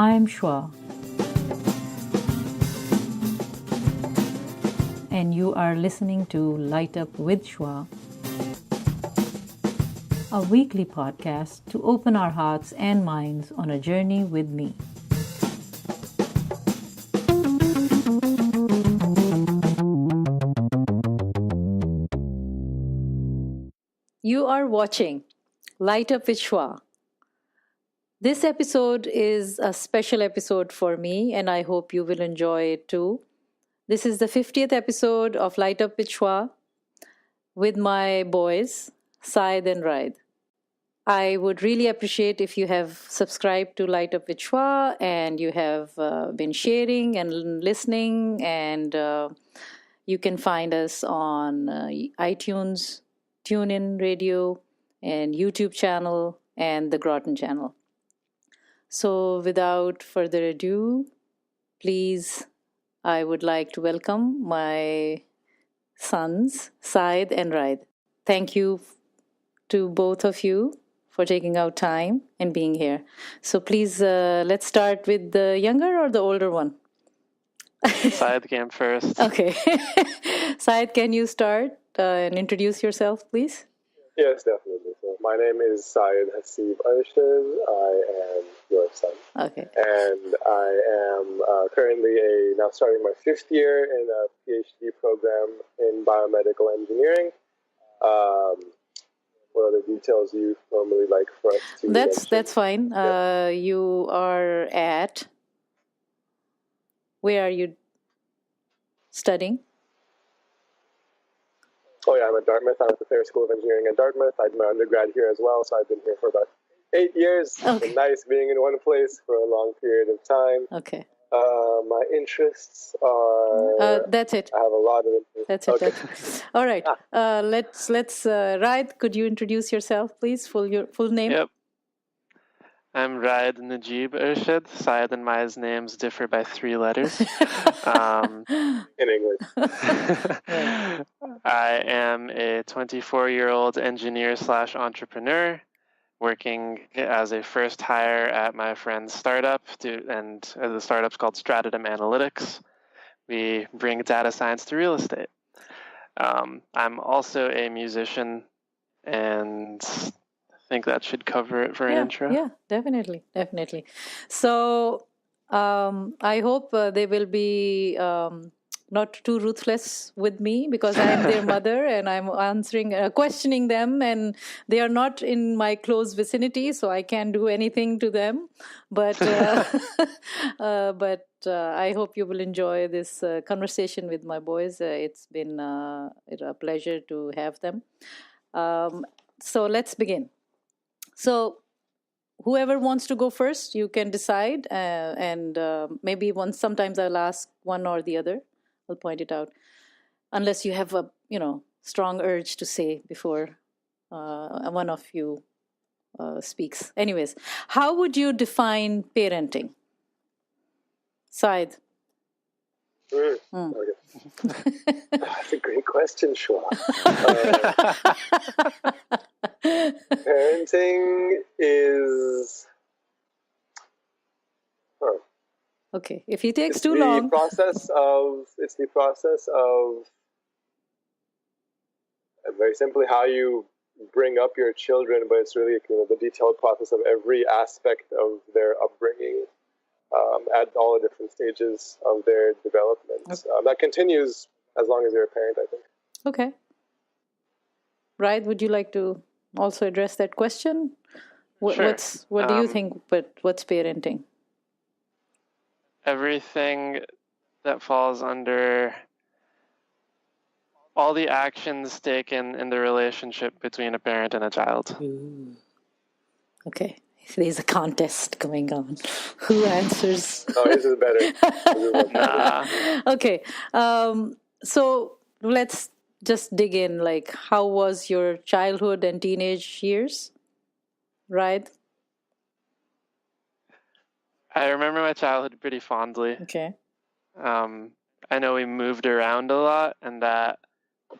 I'm Shwa, and you are listening to Light Up with Shwa, a weekly podcast to open our hearts and minds on a journey with me. You are watching Light Up with Shwa. This episode is a special episode for me, and I hope you will enjoy it too. This is the 50th episode of Light Up with Shwa with my boys, Saaid and Raaid. I would really appreciate if you have subscribed to Light Up with Shwa and you have been sharing and listening, and you can find us on iTunes, TuneIn Radio, and YouTube channel, and the Groton channel. So without further ado, please, I would like to welcome my sons, Saaid and Raaid. Thank you to both of you for taking out time and being here. So please, let's start with the younger or the older one? Saaid came first. Okay. Saaid, can you start and introduce yourself, please? Yes, definitely. So my name is Saaid Haseeb. I am your son. Okay. And I am currently now starting my 5th year in a PhD program in biomedical engineering. What other details you normally like for us to mention? That's fine. Yeah. You are at... Where are you studying? Oh, yeah, I'm at Dartmouth. I'm at the Thayer School of Engineering at Dartmouth. I did my undergrad here as well, so I've been here for about 8 years. Okay. It's been nice being in one place for a long period of time. Okay. My interests are... that's it. I have a lot of interests. That's it. Okay. That's... All right. Let's Raaid, could you introduce yourself, please? Full name? Yep. I'm Raaid Najeeb Irshad. Saaid and my names differ by 3 letters. In English. I am a 24-year-old engineer/entrepreneur working as a first hire at my friend's startup, and the startup's called Stratum Analytics. We bring data science to real estate. I'm also a musician, and I think that should cover it for an intro. Yeah, definitely. So I hope they will be not too ruthless with me, because I am their mother and I'm questioning them, and they are not in my close vicinity, so I can't do anything to them. But I hope you will enjoy this conversation with my boys. It's been a pleasure to have them. So let's begin. So whoever wants to go first, you can decide, and maybe sometimes I'll ask one or the other. I'll point it out, unless you have a strong urge to say before one of you speaks. Anyways, how would you define parenting? Saaid. Okay. That's a great question, Shwa. Parenting is... Okay, if he takes too long... It's the process of very simply how you bring up your children, but it's really the detailed process of every aspect of their upbringing at all the different stages of their development. Okay. That continues as long as you're a parent, I think. Okay. Raaid, would you like to also address that question? Sure. What do you think, but what's parenting? Everything that falls under all the actions taken in the relationship between a parent and a child. Ooh. Okay. There's a contest going on. Who answers? Oh, this is better. Nah. Okay. So let's just dig in. Like, how was your childhood and teenage years? Raaid? I remember my childhood pretty fondly. Okay. I know we moved around a lot, and that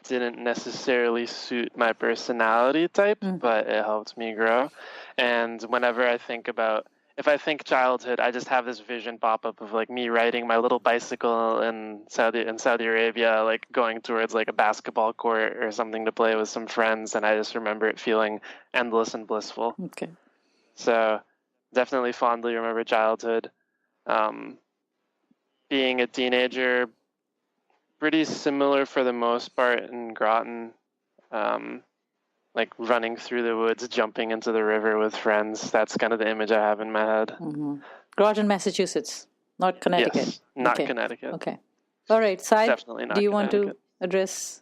didn't necessarily suit my personality type, but it helped me grow. And whenever I think about if I think childhood, I just have this vision pop up of like me riding my little bicycle in Saudi Arabia, like going towards like a basketball court or something to play with some friends, and I just remember it feeling endless and blissful. Okay. So definitely fondly remember childhood. Being a teenager, pretty similar for the most part in Groton. Like running through the woods, jumping into the river with friends. That's kind of the image I have in my head. Mm-hmm. Groton, Massachusetts, not Connecticut. Yes, not okay. Connecticut. Okay. All right, Saaid, Definitely not do you want to Connecticut. address?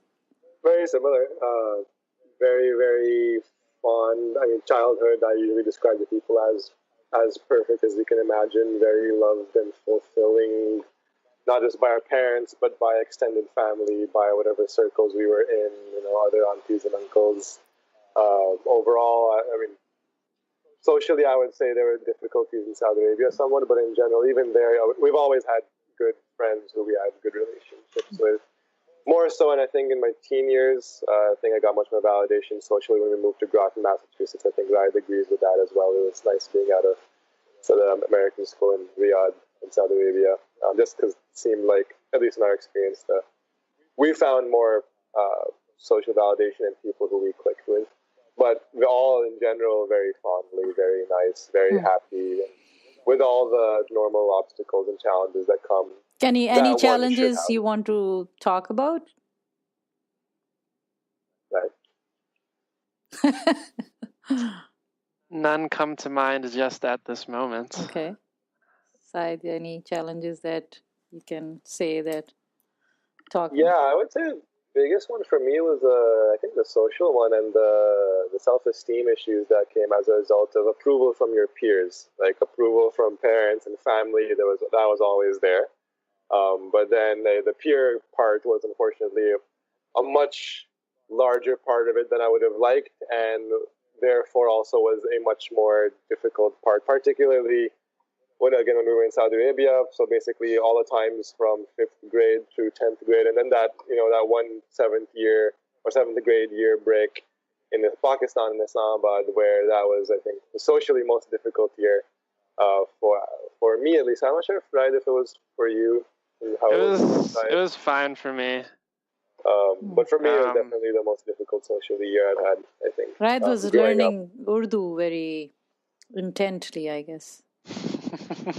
Very similar. Very, very fond. I mean, childhood, I usually describe the people as perfect as you can imagine, very loved and fulfilling, not just by our parents, but by extended family, by whatever circles we were in, other aunties and uncles. Overall, I mean, socially, I would say there were difficulties in Saudi Arabia somewhat, but in general, even there, we've always had good friends who we had good relationships with. More so, and I think in my teen years, I think I got much more validation socially when we moved to Groton, Massachusetts. I think Raaid agrees with that as well. It was nice being out of the American school in Riyadh in Saudi Arabia, just because it seemed like, at least in our experience, we found more social validation in people who we clicked with. But we're all, in general, very fondly, very nice, very happy, and with all the normal obstacles and challenges that come. Any challenges you want to talk about? Right. None come to mind just at this moment. Okay. Saaid, any challenges that you can say that talk? Yeah, I would say the biggest one for me was, I think, the social one and the self-esteem issues that came as a result of approval from your peers, like approval from parents and family. That was always there. But then the peer part was unfortunately a much larger part of it than I would have liked, and therefore also was a much more difficult part, particularly when we were in Saudi Arabia. So basically all the times from 5th grade through 10th grade, and then that one 7th grade year break in Pakistan, in Islamabad, where that was, I think, the socially most difficult year for me, at least. I'm not sure, Raaid, if it was for you. It was fine for me. But for me, it was definitely the most difficult social year I've had, I think. Raaid was learning Urdu very intently, I guess,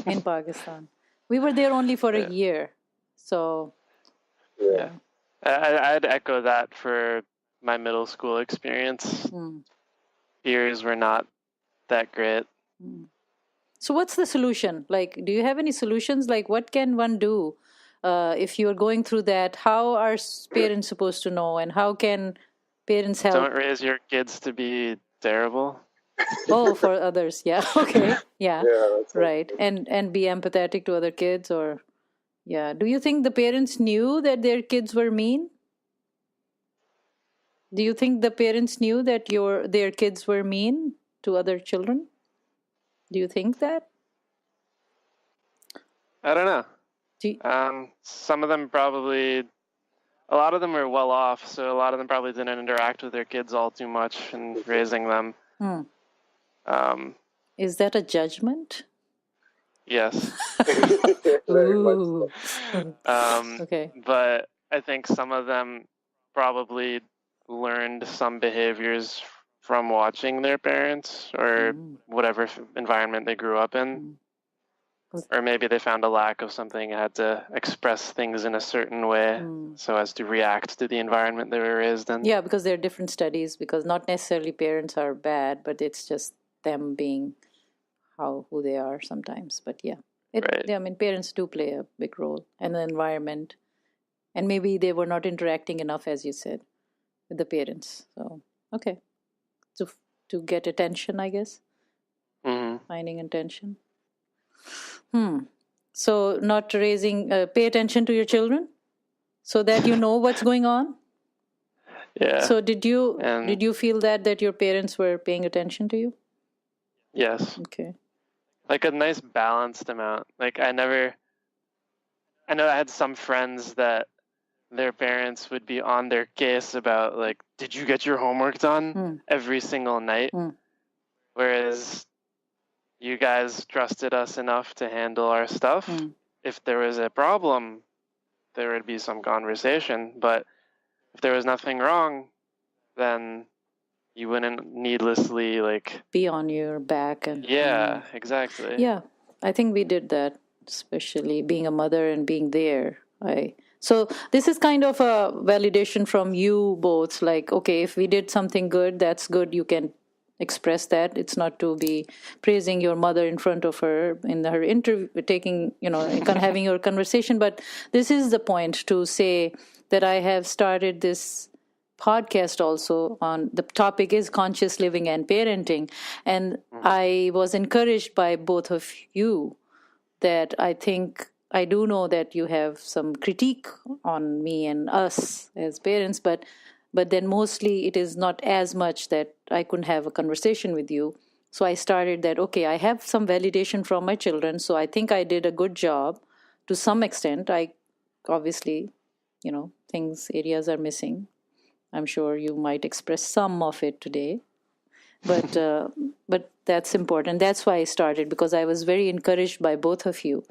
in Pakistan. We were there only for a year, so... Yeah. I'd echo that for my middle school experience. Peers were not that great. So what's the solution? Like, do you have any solutions? Like, what can one do if you're going through that? How are parents supposed to know, and how can parents help? Don't raise your kids to be terrible. Oh, for others, yeah, okay, yeah, that's right, and be empathetic to other kids, or do you think the parents knew that their kids were mean? Do you think the parents knew that their kids were mean to other children? Do you think that? I don't know. Some of them probably, a lot of them were well off, so a lot of them probably didn't interact with their kids all too much in raising them. Is that a judgment? Yes. Ooh. Okay. But I think some of them probably learned some behaviors from watching their parents or whatever environment they grew up in. Or maybe they found a lack of something, had to express things in a certain way so as to react to the environment they were raised in. Yeah, because there are different studies, because not necessarily parents are bad, but it's just them being who they are sometimes. But I mean, parents do play a big role, and the environment. And maybe they were not interacting enough, as you said, with the parents. So, okay. To get attention, I guess. Finding attention. So not pay attention to your children so that you know what's going on? Yeah. So did you feel that your parents were paying attention to you? Yes. Okay. Like a nice balanced amount. Like I know I had some friends that their parents would be on their case about like, did you get your homework done every single night? Whereas you guys trusted us enough to handle our stuff. If there was a problem, there would be some conversation. But if there was nothing wrong, then you wouldn't needlessly be on your back. And yeah, exactly. Yeah, I think we did that, especially being a mother and being there. So this is kind of a validation from you both. Like, okay, if we did something good, that's good. You can express that. It's not to be praising your mother in front of her in her interview, taking, having your conversation. But this is the point to say that I have started this podcast also on the topic is conscious living and parenting. And I was encouraged by both of you that I think I do know that you have some critique on me and us as parents, but then mostly it is not as much that I couldn't have a conversation with you. So I started that, okay, I have some validation from my children, so I think I did a good job to some extent. I obviously, areas are missing. I'm sure you might express some of it today, but that's important. That's why I started, because I was very encouraged by both of you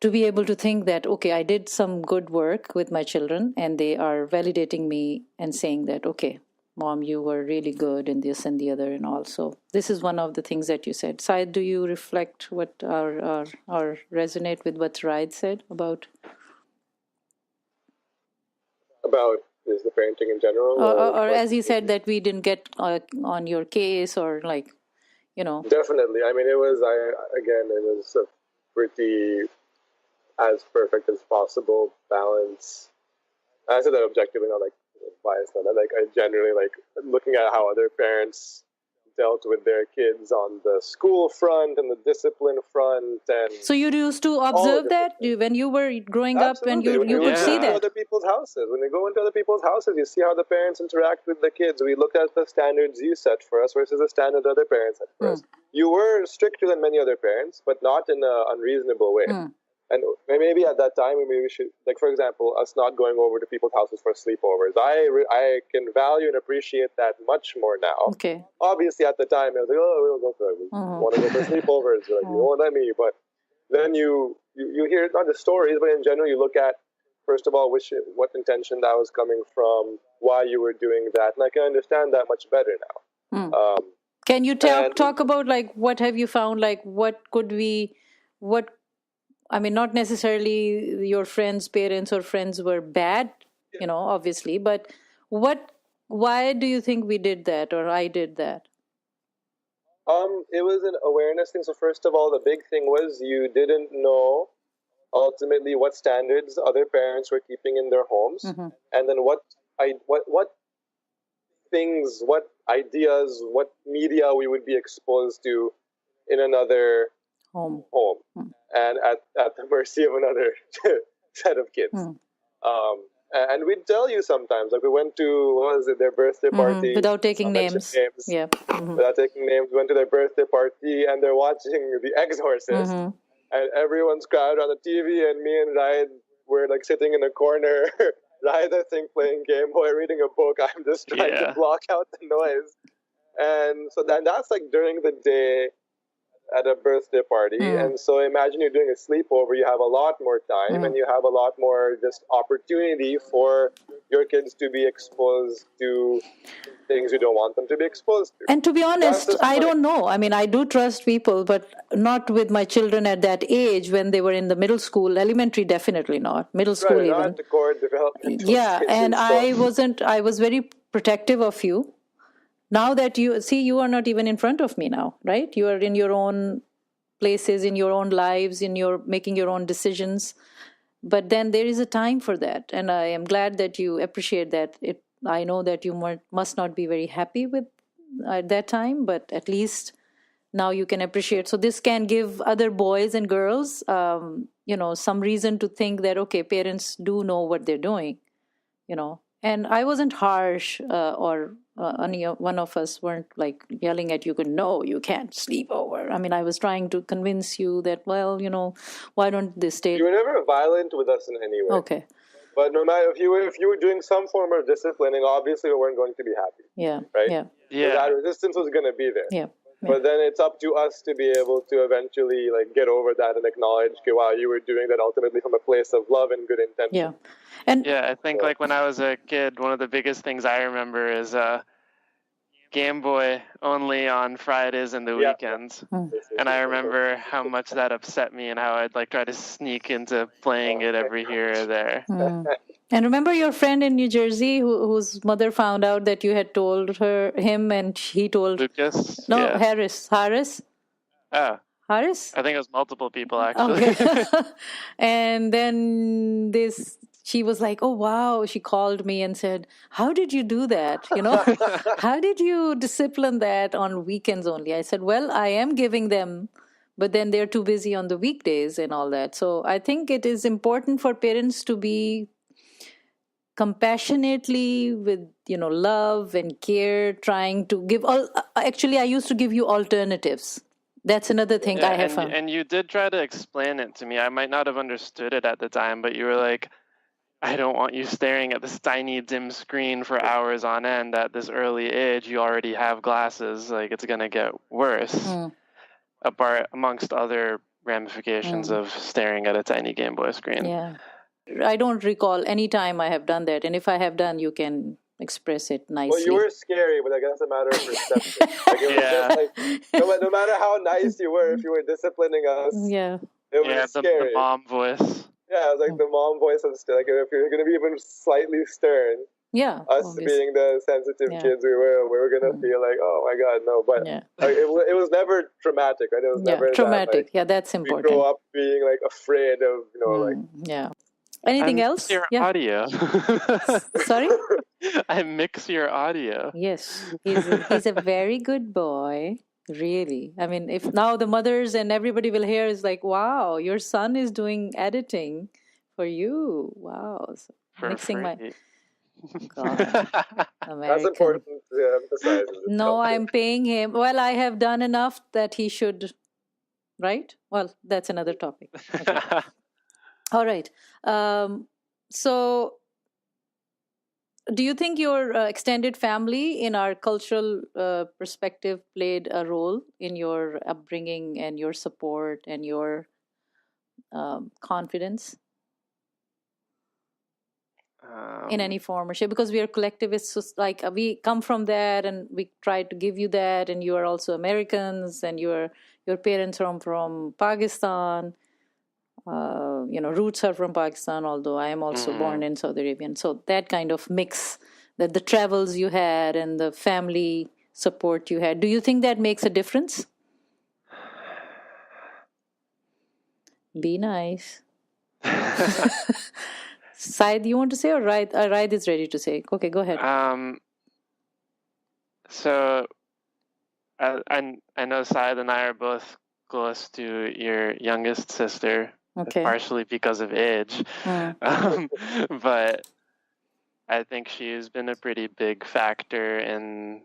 to be able to think that, okay, I did some good work with my children and they are validating me and saying that, okay, Mom, you were really good in this and the other and all. So this is one of the things that you said. Saaid, do you reflect what or resonate with what Raaid said about is the parenting in general, or as he said that we didn't get on your case, or Definitely. I mean, it was a pretty as perfect as possible balance. I said that objectively, not biased on that. I generally looking at how other parents dealt with their kids on the school front and the discipline front. And so you used to observe that when you were growing Absolutely. up, and you could see that. Other people's houses. When you go into other people's houses, you see how the parents interact with the kids. We looked at the standards you set for us versus the standard other parents set for us. You were stricter than many other parents, but not in an unreasonable way. And maybe at that time, maybe we should, for example, us not going over to people's houses for sleepovers. I can value and appreciate that much more now. Okay. Obviously, at the time, I was like, oh, we'll go for it. We want to go for sleepovers. You won't let me. But then you hear not just stories, but in general, you look at, first of all, what intention that was coming from, why you were doing that. And I can understand that much better now. Can you talk about, what have you found? Not necessarily your friends' parents or friends were bad, obviously, but why do you think we did that, or I did that? It was an awareness thing. So first of all, the big thing was you didn't know ultimately what standards other parents were keeping in their homes, and then what things, what ideas, what media we would be exposed to in another home. And at the mercy of another set of kids. And we'd tell you sometimes, we went to, their birthday party. Without taking names. Yeah. Without taking names, we went to their birthday party and they're watching The Exorcist. And everyone's crowded on the TV, and me and Raaid were sitting in a corner. Raaid, I think, playing Game Boy, reading a book. I'm just trying to block out the noise. And so that's during the day at a birthday party. And so imagine you're doing a sleepover, you have a lot more time and you have a lot more just opportunity for your kids to be exposed to things you don't want them to be exposed to. And to be honest, I don't know. I mean, I do trust people, but not with my children at that age when they were in the middle school. Elementary, definitely not. Middle school even. Not the core development. Yeah, and I was very protective of you. Now that you are not even in front of me now, right? You are in your own places, in your own lives, making your own decisions. But then there is a time for that. And I am glad that you appreciate that. I know that you must not be very happy with at that time, but at least now you can appreciate. So this can give other boys and girls, some reason to think that, okay, parents do know what they're doing, And I wasn't harsh or any one of us weren't yelling at you, no, you can't sleep over. I mean, I was trying to convince you that, why don't they stay? You were never violent with us in any way. Okay. But no matter if you were doing some form of disciplining, obviously we weren't going to be happy. Yeah. Right? Yeah. Yeah. So that resistance was going to be there. Yeah. But then it's up to us to be able to eventually like get over that and acknowledge, okay, wow, you were doing that ultimately from a place of love and good intention. Yeah. And I think like when I was a kid, one of the biggest things I remember is Game Boy only on Fridays and the weekends. And I remember how much that upset me and how I'd like try to sneak into playing it every here or there. And remember your friend in New Jersey whose mother found out that you had told him, and he told Lucas? No, Yeah. Harris. Oh, Harris? I think it was multiple people actually. Okay. And then she was like, oh, wow. She called me and said, how did you do that? How did you discipline that on weekends only? I said, well, I am giving them, but then they're too busy on the weekdays and all that. So I think it is important for parents to be compassionately with, love and care, trying to give actually, I used to give you alternatives. That's another thing I have found. And you did try to explain it to me. I might not have understood it at the time, but you were like, I don't want you staring at this tiny dim screen for hours on end at this early age. You already have glasses. Like, it's going to get worse. Amongst other ramifications of staring at a tiny Game Boy screen. Yeah. I don't recall any time I have done that. And if I have done, you can express it nicely. Well, you were scary, but I guess it's a matter of perception. Like, it was just like, no matter how nice you were, if you were disciplining us, it was scary. The mom voice. Yeah, it was like the mom voice of like, if you're going to be even slightly stern, us obviously. Being the sensitive kids we were going to feel like, oh my God, no. But it was never traumatic, right? It was never traumatic. That, like, that's important. We grow up being like afraid of, Yeah. Anything else? Your audio. Sorry? I mix your audio. Yes. He's a very good boy. Really. I mean, if now the mothers and everybody will hear is like, wow, your son is doing editing for you. Wow. So mixing my... God. That's important to emphasize. No, I'm paying him. Well, I have done enough that he should... Right? Well, that's another topic. Okay. All right. So, do you think your extended family in our cultural perspective played a role in your upbringing and your support and your confidence in any form or shape? Because we are collectivists, so like we come from that and we try to give you that, and you are also Americans and your parents are from Pakistan. Roots are from Pakistan, although I am also born in Saudi Arabia. So that kind of mix, that the travels you had and the family support you had, do you think that makes a difference? Be nice. Saaid, you want to say, or Raaid? Raaid is ready to say. Okay, go ahead. So I know Saaid and I are both close to your youngest sister. Okay. Partially because of age. But I think she's been a pretty big factor in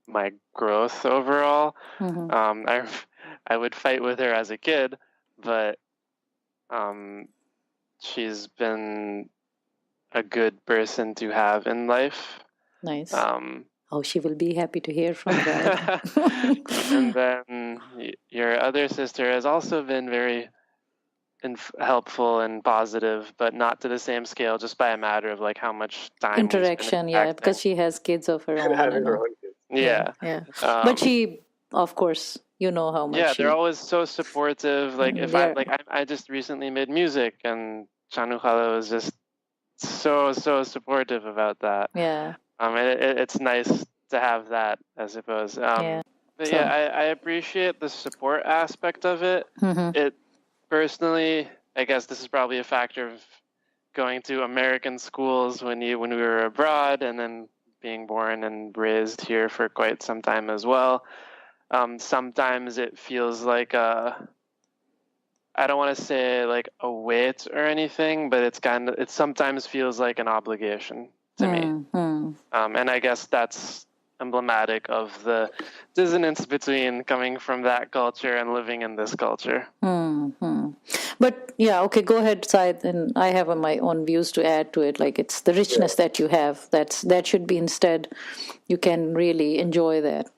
my growth overall. I would fight with her as a kid, but she's been a good person to have in life. Nice. She will be happy to hear from that. And then your other sister has also been very helpful and positive, but not to the same scale, just by a matter of like how much time interaction, because she has kids of her own. Having her own kids. Yeah. But she, of course, how much. Yeah, they're always so supportive. Like if I just recently made music, and Chanu Khala was just so supportive about that. Yeah. It's nice to have that, I suppose. But I appreciate the support aspect of it. It personally, I guess this is probably a factor of going to American schools when we were abroad, and then being born and raised here for quite some time as well. Sometimes it feels like I don't want to say like a weight or anything, but it sometimes feels like an obligation to me. And I guess that's emblematic of the dissonance between coming from that culture and living in this culture. But okay, go ahead, Saaid, and I have my own views to add to it. Like, it's the richness that you have that should be, instead you can really enjoy that.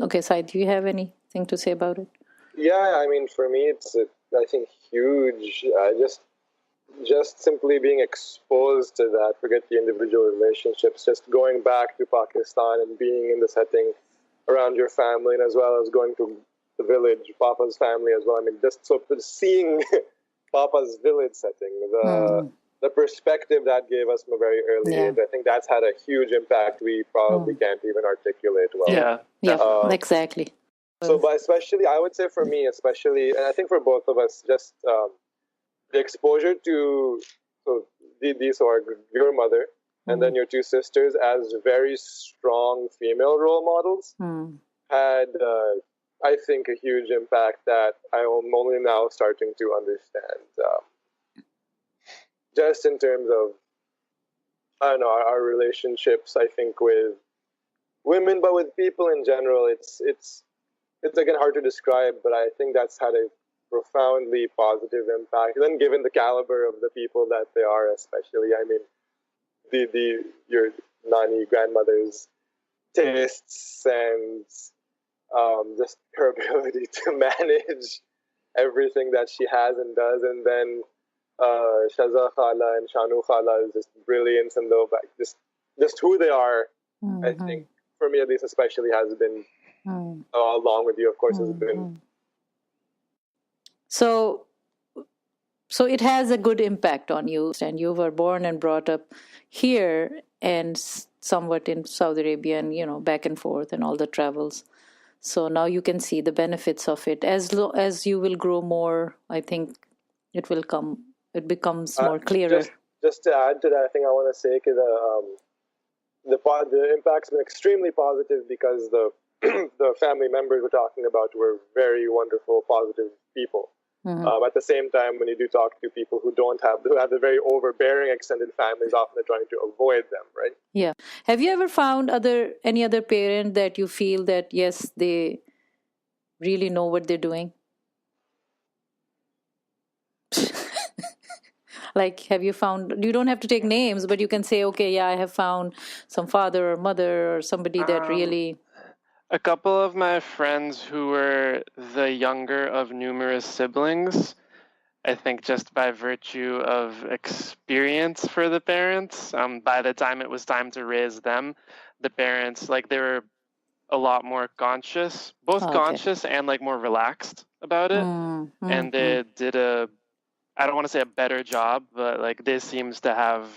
Okay, Saaid, do you have anything to say about it? Yeah, I mean, for me, it's I think huge. Just simply being exposed to that. Forget the individual relationships. Just going back to Pakistan and being in the setting around your family, and as well as going to the village, Papa's family as well. I mean, just seeing Papa's village setting, the perspective that gave us from a very early age, I think that's had a huge impact we probably can't even articulate well. Yeah, exactly. So, but especially, I would say for me, especially, and I think for both of us, just the exposure to these are your mother and then your two sisters as very strong female role models had, I think, a huge impact that I am only now starting to understand. Just in terms of, I don't know, our relationships, I think, with women, but with people in general, it's again hard to describe, but I think that's had a profoundly positive impact. And then given the caliber of the people that they are, especially, I mean, your nani grandmother's tastes and just her ability to manage everything that she has and does, and then Shaza Khala and Shanu Khala is just brilliance, and though just who they are, I think for me at least especially has been along with you, of course, has been. So it has a good impact on you, and you were born and brought up here and somewhat in Saudi Arabia, and back and forth and all the travels. So now you can see the benefits of it. As you will grow more, I think it becomes more clearer. Just to add to that, I think I want to say the impact's been extremely positive because the the family members we're talking about were very wonderful, positive people. At the same time, when you do talk to people who have the very overbearing extended families, often they're trying to avoid them, right? Yeah. Have you ever found any other parent that you feel that, yes, they really know what they're doing? Like, have you found, you don't have to take names, but you can say, okay, yeah, I have found some father or mother or somebody that really... A couple of my friends who were the younger of numerous siblings, I think just by virtue of experience for the parents, by the time it was time to raise them, the parents, they were a lot more conscious, both conscious and more relaxed about it. And they did I don't want to say a better job, but they seems to have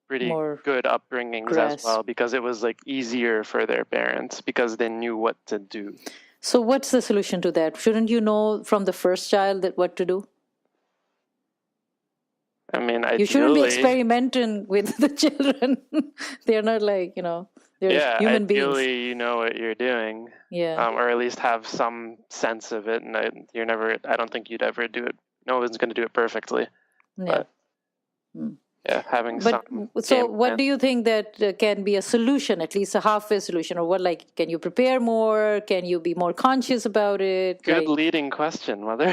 pretty good upbringings as well, because it was easier for their parents because they knew what to do. So what's the solution to that? Shouldn't you know from the first child what to do? I mean, ideally, you shouldn't be experimenting with the children. They're not they're human beings. Ideally, you know what you're doing. Yeah. Or at least have some sense of it. And I don't think you'd ever do it. No one's going to do it perfectly. Yeah. But, yeah, having some. So what do you think that can be a solution, at least a halfway solution? Or what, can you prepare more? Can you be more conscious about it? Good leading question, Mother.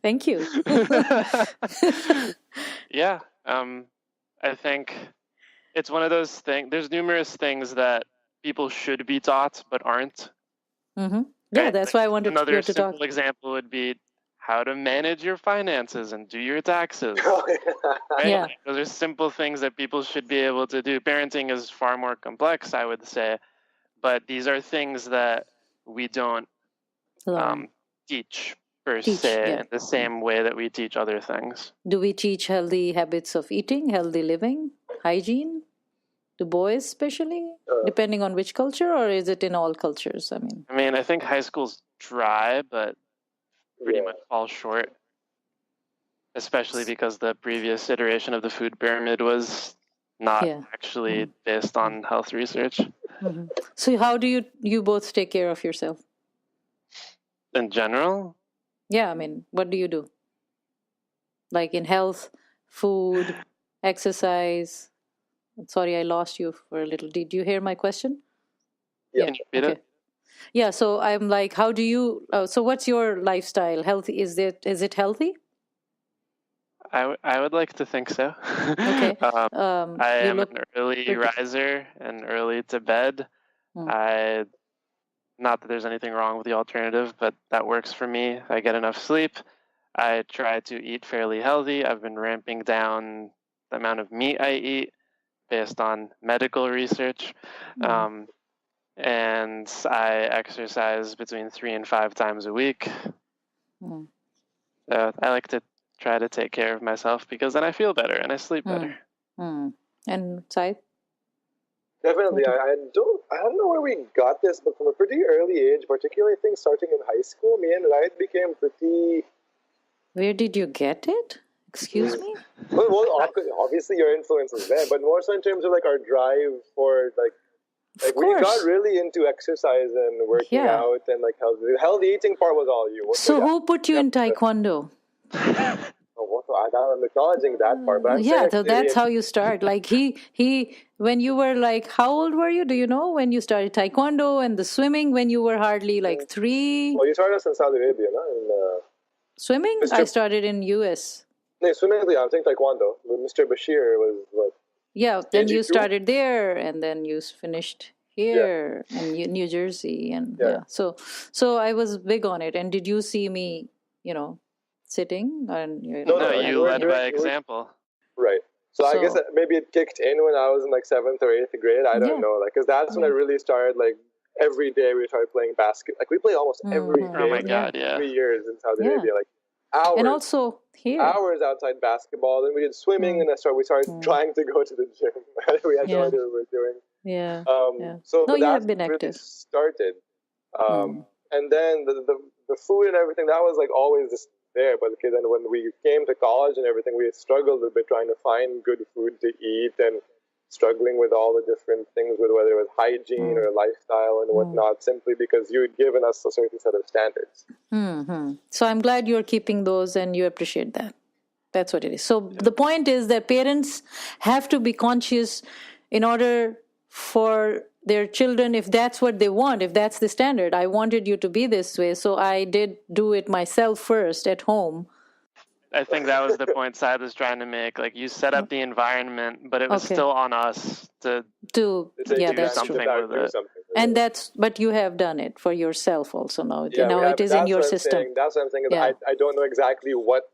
Thank you. Yeah. I think it's one of those things. There's numerous things that people should be taught but aren't. Mm-hmm. Yeah, right? That's why I wanted another to talk. Another simple example would be how to manage your finances and do your taxes. Right? Yeah. Those are simple things that people should be able to do. Parenting is far more complex, I would say, but these are things that we don't teach per se in the same way that we teach other things. Do we teach healthy habits of eating, healthy living, hygiene? To boys especially, depending on which culture, or is it in all cultures? I think high schools try, but pretty much fall short, especially because the previous iteration of the food pyramid was not actually based on health research. Mm-hmm. So how do you both take care of yourself? In general? Yeah, what do you do? In health, food, exercise... Sorry, I lost you for a little. Did you hear my question? Yeah. Can you repeat it? Yeah, so I'm how do you... so what's your lifestyle? Healthy? Is it healthy? I would like to think so. Okay. I am an early riser and early to bed. Not that there's anything wrong with the alternative, but that works for me. I get enough sleep. I try to eat fairly healthy. I've been ramping down the amount of meat I eat based on medical research. And I exercise between 3 and 5 times a week. So I like to try to take care of myself because then I feel better and I sleep better. And Saaid? Definitely. I don't know where we got this, but from a pretty early age, particularly I think starting in high school, me and Raaid became pretty... Where did you get it? Excuse me? Well, obviously your influence was there, but more so in terms of like our drive for like we got really into exercise and working out and like healthy eating part was all you. So who put you in Taekwondo? I'm acknowledging that part, but so that's how you start. Like he, when you were like, how old were you? Do you know when you started Taekwondo and the swimming? When you were hardly like 3. Well, you started us in Saudi Arabia, no? Swimming? I started in US. No, swimming. I'm saying Taekwondo. Mr. Bashir was what? Yeah, then you started there, and then you finished here in New Jersey, and So I was big on it. And did you see me, sitting? And no, you led by example. Right. So I guess that maybe it kicked in when I was in like 7th or 8th grade. I don't know, like, because that's when I really started. Like every day we started playing basketball. Like we play almost every day. Oh my God! 3 years in Saudi Arabia, like hours. And also here, hours outside basketball. Then we did swimming, and we started trying to go to the gym. We had no idea what we were doing. So you that's have been active. Really started, and then the food and everything that was like always just there. But then when we came to college and everything, we struggled a bit trying to find good food to eat and struggling with all the different things, with whether it was hygiene or lifestyle and whatnot, simply because you had given us a certain set of standards. So I'm glad you're keeping those and you appreciate that. That's what it is. So the point is that parents have to be conscious in order for their children, if that's what they want, if that's the standard. I wanted you to be this way, so I did do it myself first at home. I think that was the point Saaid was trying to make. Like, you set up the environment, but it was still on us to do something with it. And but you have done it for yourself also now. It is in your system. That's what I'm saying. I don't know exactly what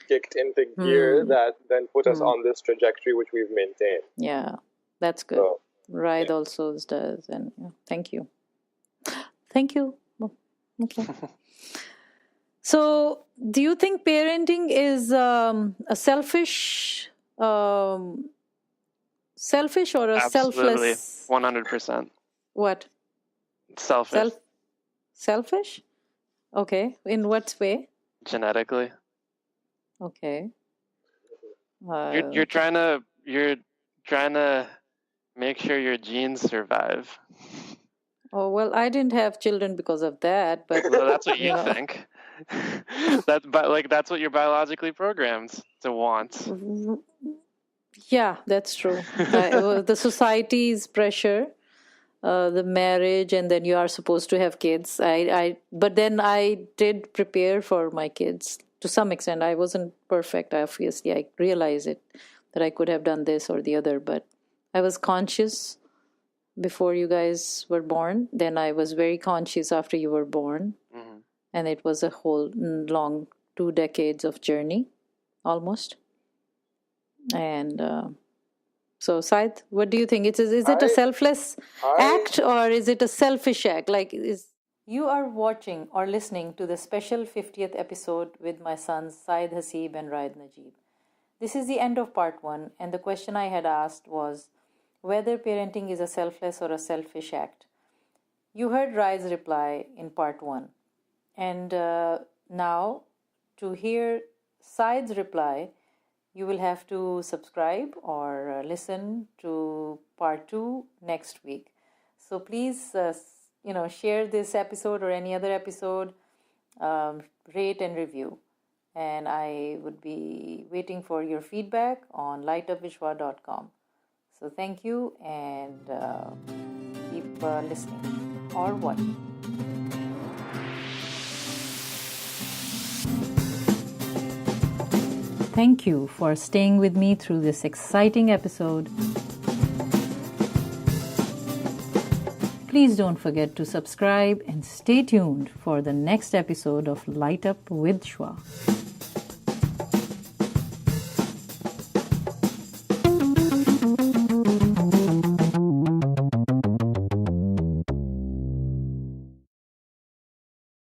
kicked into gear that then put us on this trajectory which we've maintained. Yeah, that's good. So, Raaid also does, and thank you. Thank you. Okay. So, do you think parenting is a selfish or a selfless? 100%. What? Selfish. Selfish? Okay. In what way? Genetically. Okay. You're trying to make sure your genes survive. Oh, well, I didn't have children because of that, but well, that's what you think. That's what you're biologically programmed to want. Yeah, that's true. The society's pressure, the marriage, and then you are supposed to have kids. But then I did prepare for my kids to some extent. I wasn't perfect, obviously. I realize it, that I could have done this or the other, but I was conscious before you guys were born. Then I was very conscious after you were born. Mm-hmm. And it was a whole long 2 decades of journey, almost. And so, Saaid, what do you think? Is it a selfless act or is it a selfish act? You are watching or listening to the special 50th episode with my sons Saaid, Haseeb and Raaid, Najeeb. This is the end of part 1, and the question I had asked was whether parenting is a selfless or a selfish act. You heard Raaid's reply in part 1. And now, to hear Saaid's reply, you will have to subscribe or listen to part 2 next week. So please, share this episode or any other episode, rate and review. And I would be waiting for your feedback on lightupvishwa.com. So thank you, and keep listening or watching. Thank you for staying with me through this exciting episode. Please don't forget to subscribe and stay tuned for the next episode of Light Up with Shwa.